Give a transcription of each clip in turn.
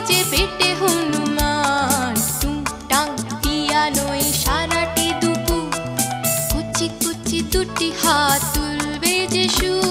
যে পেটে হনুমান, টুংটাং পিয়ানোয় সারাটি দুপুর, কুচি কুচি দুটি হাত তুলবে যে সুর।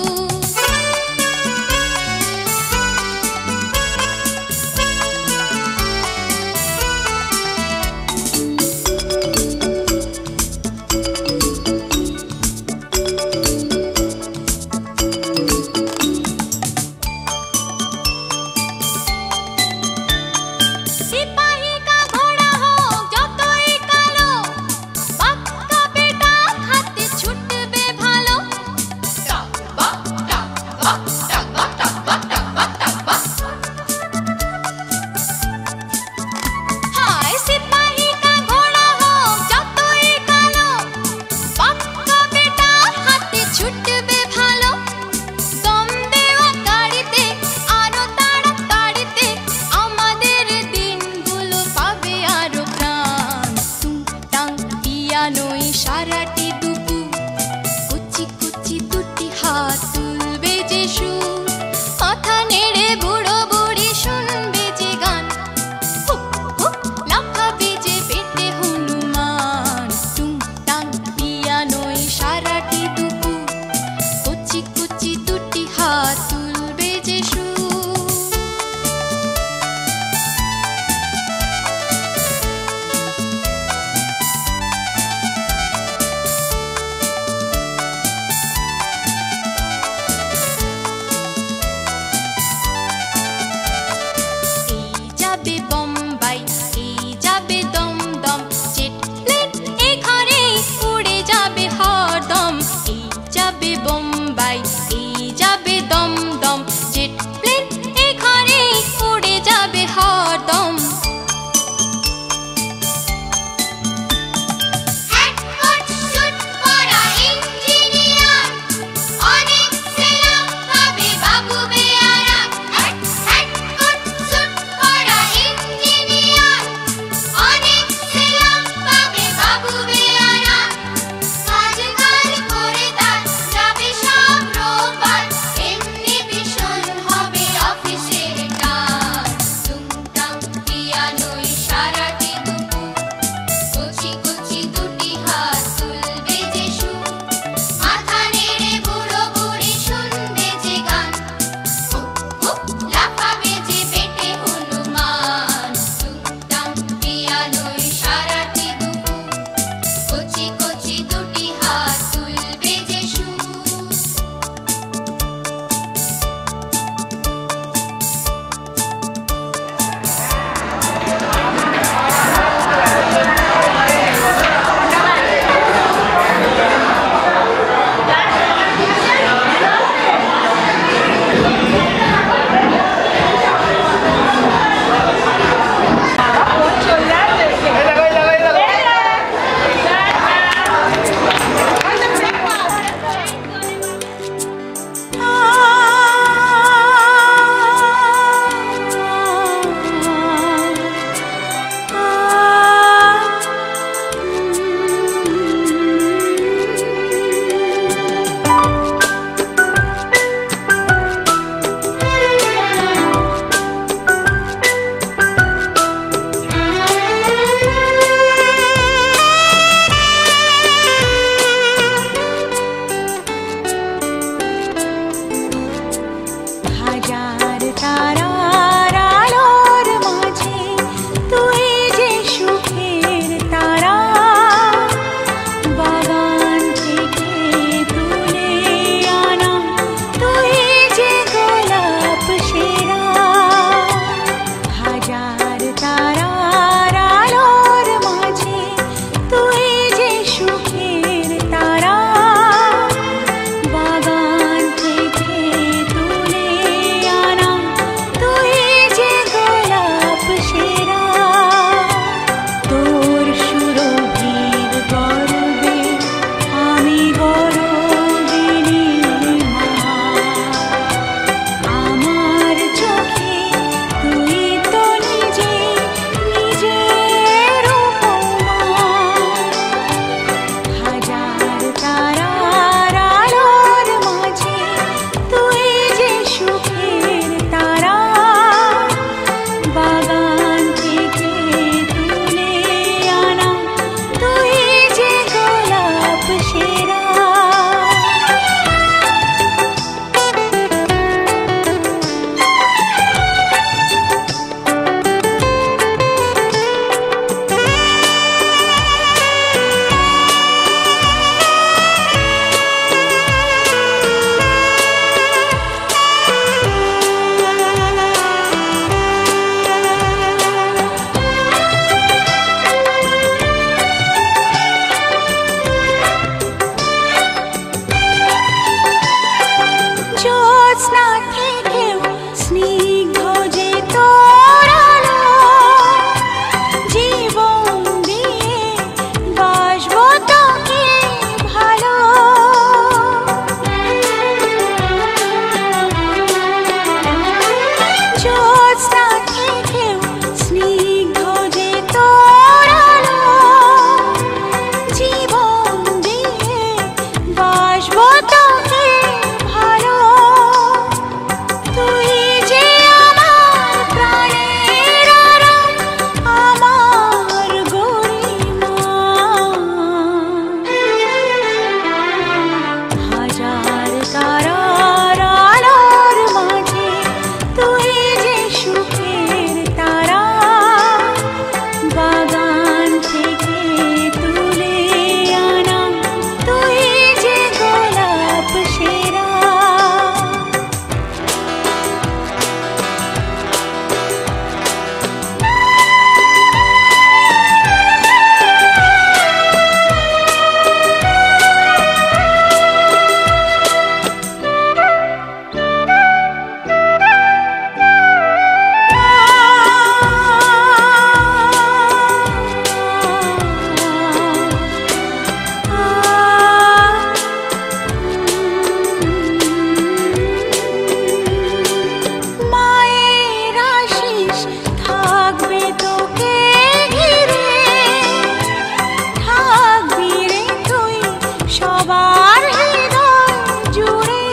সবার হৃদয় জুড়ে।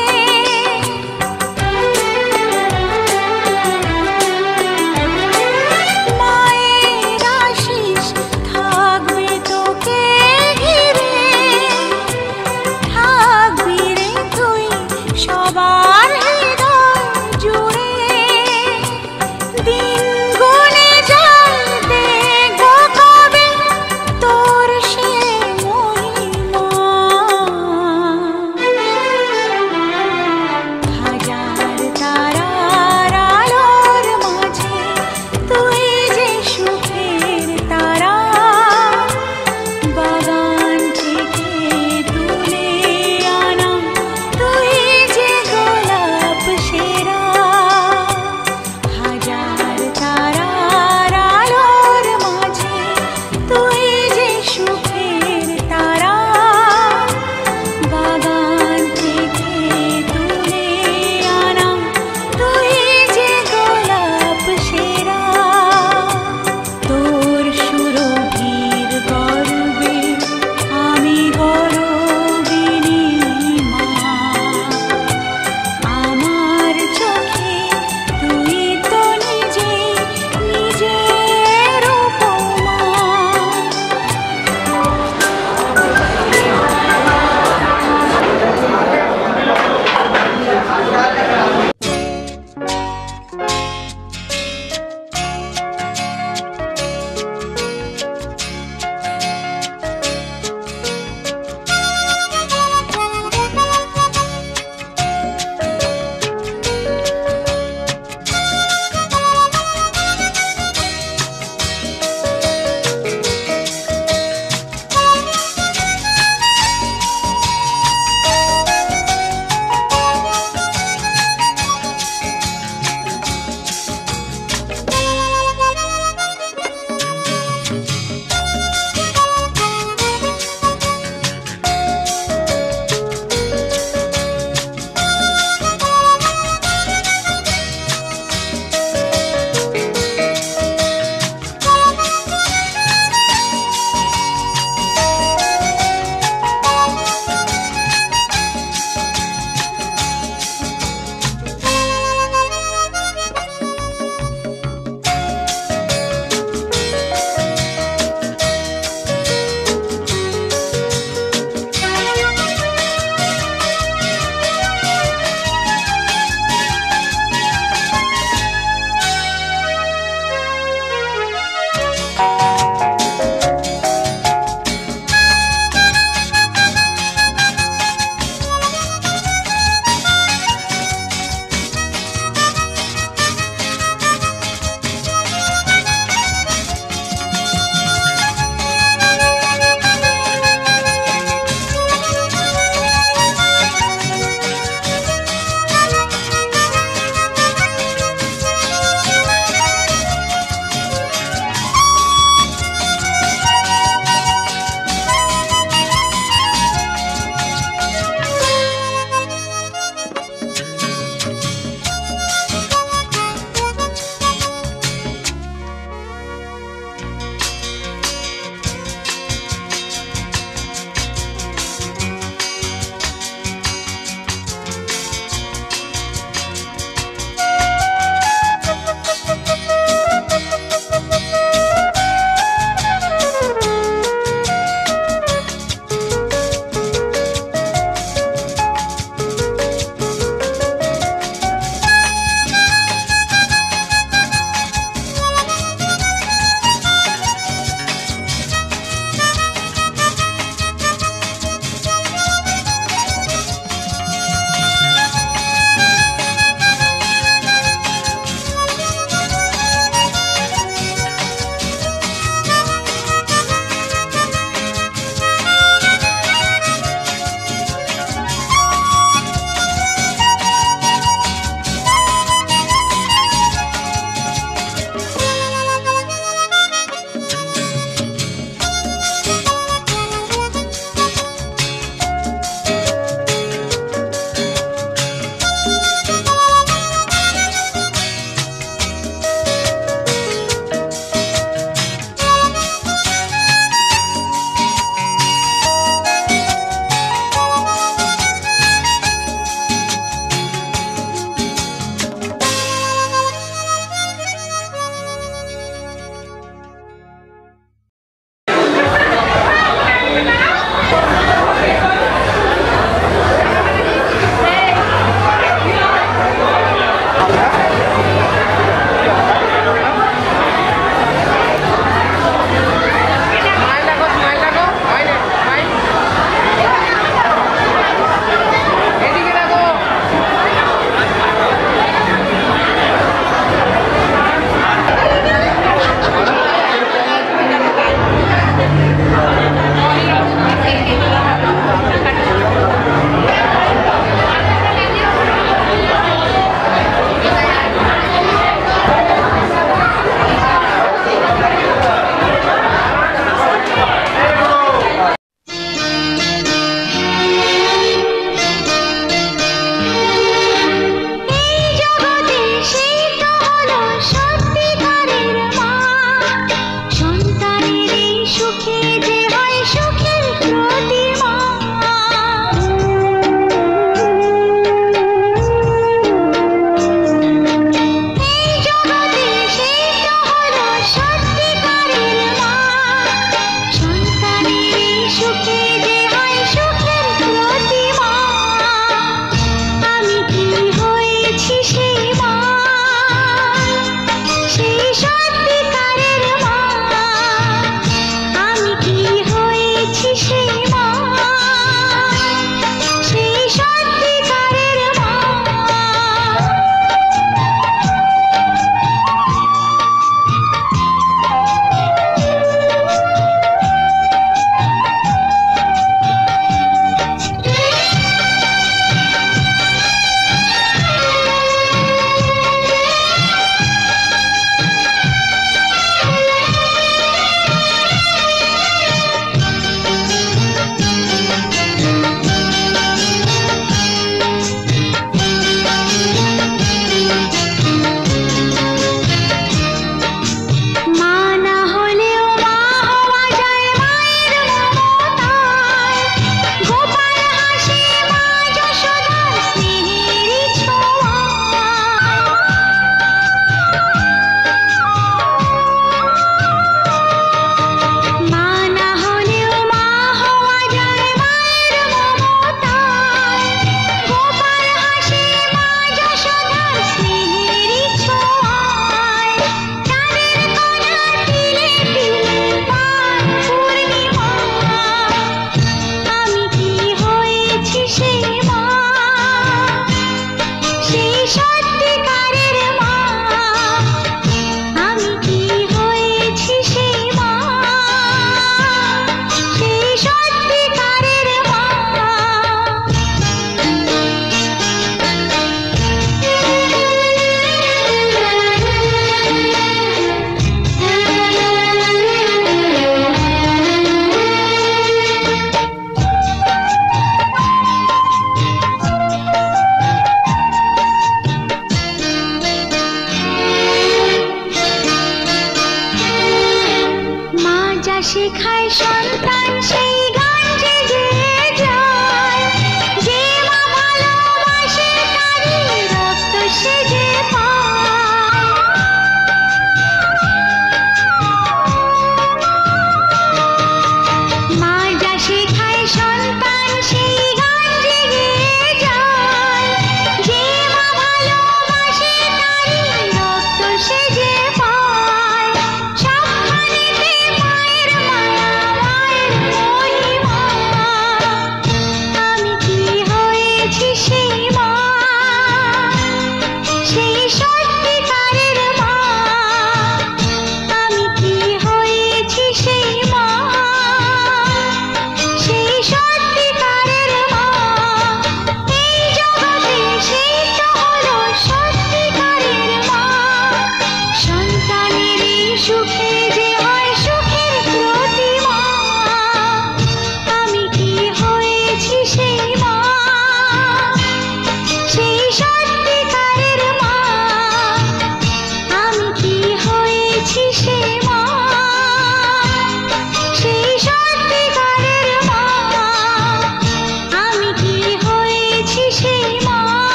মায়ের আশিস থাকবে তোকে ঘিরে, থাকবি রে তুই সবার হৃদয় জুড়ে। দিন গুনে যায় দেখবো কবে তোর সে মহিমা।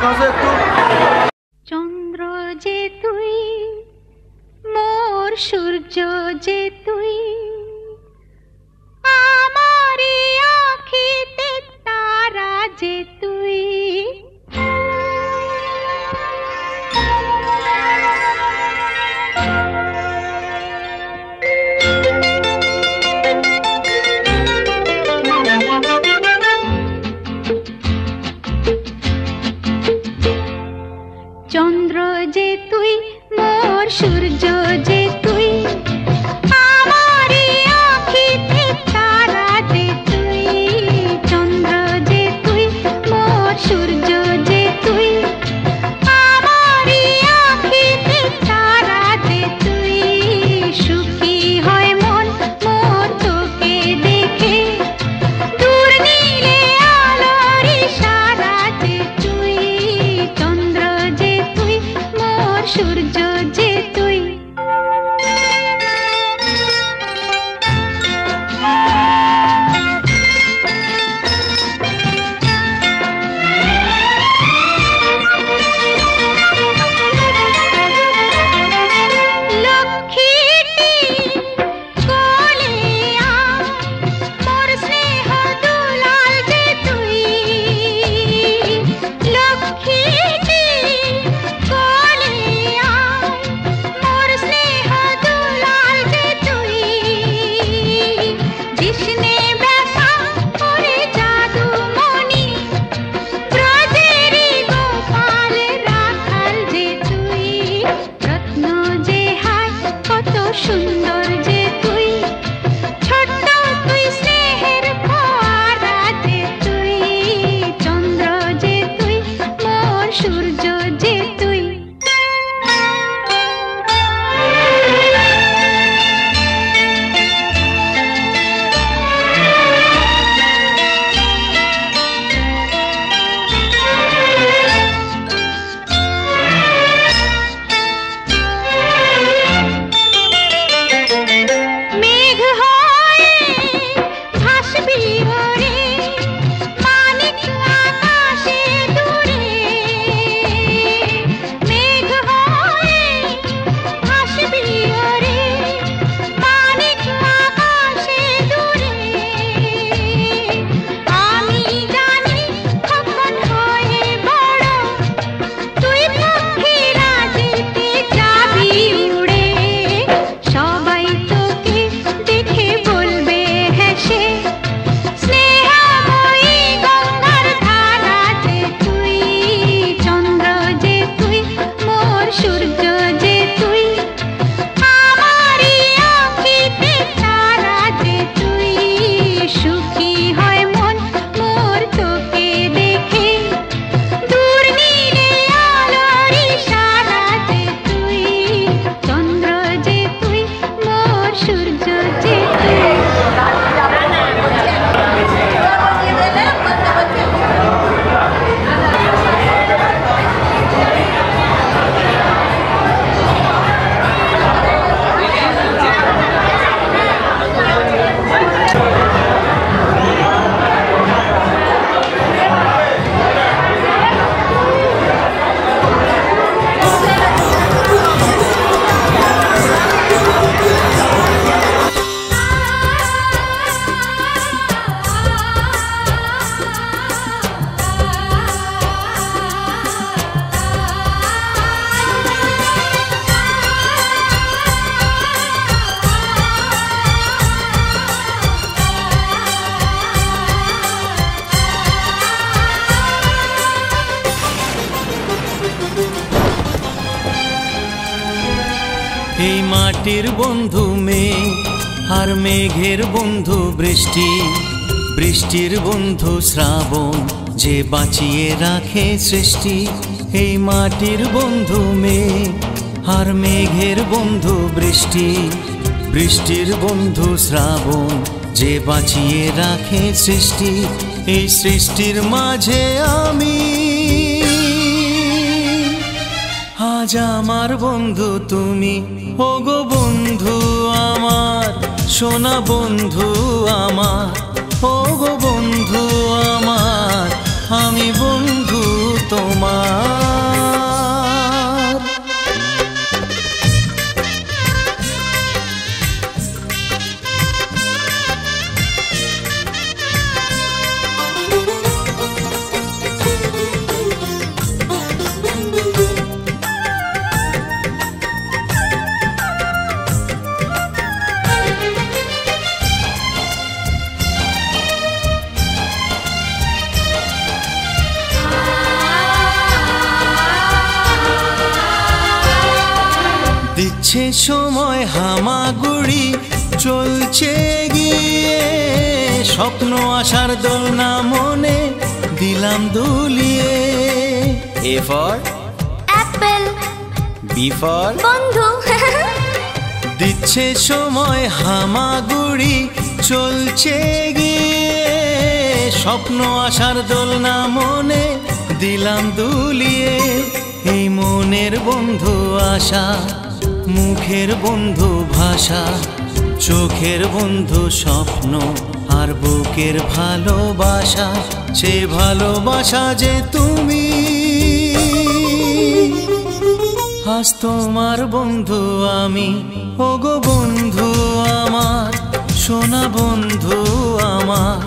কাছে একটু। চন্দ্র যে তুই, মোর সূর্য যে তুই, আমারি আঁখিতে তারা যে তুই। চন্দ্র যে তুই, মোর সূর্য যে তুই, আমারি আঁখিতে তারা যে তুই। চন্দ্র যে তুই, মোর সূর্য যে তুই, আমারি আঁখিতে তারা যে তুই। সুখী হয় মন মোর তোকে দেখে, দূর নীলে আলোর ইশারা যে তুই। চন্দ্র যে তুই, মোর সূর্য যে তুই। লক্ষ্মীটি কোলে আয়, মোর স্নেহ দুলাল যে তুই। লক্ষ্মীটি কোলে আয়, মোর স্নেহ দুলাল যে তুই। কৃষ্ণে ব্যথা করে জাদুমণি, ব্রজেরি গোপাল রাখাল যে তুই। রত্ন যে হায় কত সুন্দর যে তুই, ছোট্ট তুই স্নেহের ফোয়ারা যে তুই। চন্দ্র যে তুই, মোর সূর্য যে তুই। মেঘ হয়ে ভাসবি ওরে, মানিক আকাশে দূরে। মেঘ হয়ে ভাসবি ওরে, মানিক আকাশে দূরে। আমি জানি কখন হয়ে বড়, তুই পক্ষীরা যেতে যাবি উড়ে। সবাই তোকে দেখে বলবে হেসে, স্নেহময়ী গঙ্গার ধারা যে তুই। চন্দ্র যে তুই, মোর সূর্য যে তুই, আমারি আঁখিতে তারা যে তুই। সুখী হয় মন মোর তোকে দেখে, দূর নীলে আলোর ইশারা যে তুই। চন্দ্র যে তুই, মোর সূর্য যে তুই। এই মাটির বন্ধু মেঘ আর মেঘের বন্ধু বৃষ্টি, বৃষ্টির বন্ধু শ্রাবণ যে বাঁচিয়ে রাখে সৃষ্টি। এই মাটির বন্ধু মেঘ আর মেঘের বন্ধু বৃষ্টি, বৃষ্টির বন্ধু শ্রাবণ যে বাঁচিয়ে রাখে সৃষ্টি। এই সৃষ্টির মাঝে আমি, আজ আমার বন্ধু তুমি। ওগো বন্ধু আমার, সোনা বন্ধু আমার, ওগো বন্ধু আমার, আমি বন্ধু তোমার। তোমার। দিচ্ছে সময় হামাগুড়ি চলছে গিয়ে, স্বপ্ন আশার দোলনা মনে দিলাম দুলিয়ে। A for apple, B for বন্ধু। দিচ্ছে সময় হামাগুড়ি চলছে গিয়ে, স্বপ্ন আশার দোলনা মনে দিলাম দুলিয়ে। এই মনের বন্ধু আশা, মুখের বন্ধু ভাষা, চোখের বন্ধু স্বপ্ন, আর বুকের ভালোবাসা। সে ভালোবাসা যে তুমি, আজ তোমার বন্ধু আমি। ওগো বন্ধু আমার, সোনা বন্ধু আমার।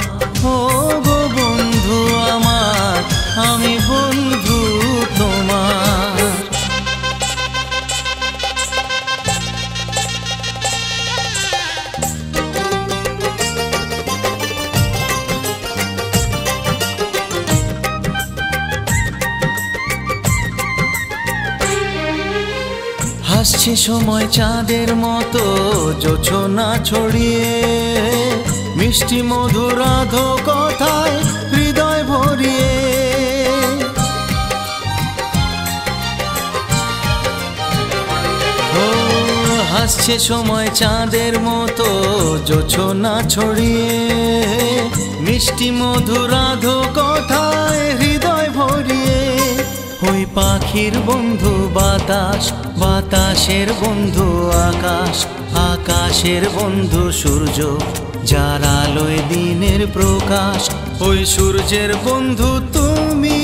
ওগো বন্ধু আমার, আমি বন্ধু তোমার। হাসছে সময় চাঁদের মতো জোছনা ছড়িয়ে, মিষ্টি মধুর আধো কথায় হৃদয় ভরিয়ে। ও হাসছে সময় চাঁদের মতো জোছনা ছড়িয়ে, মিষ্টি মধুর আধো কথায় হৃদয় ভরিয়ে। ওই পাখির বন্ধু বাতাস, বাতাসের বন্ধু আকাশ, আকাশের বন্ধু সূর্য, যার আলোয় দিনের প্রকাশ। ওই সূর্যের বন্ধু তুমি।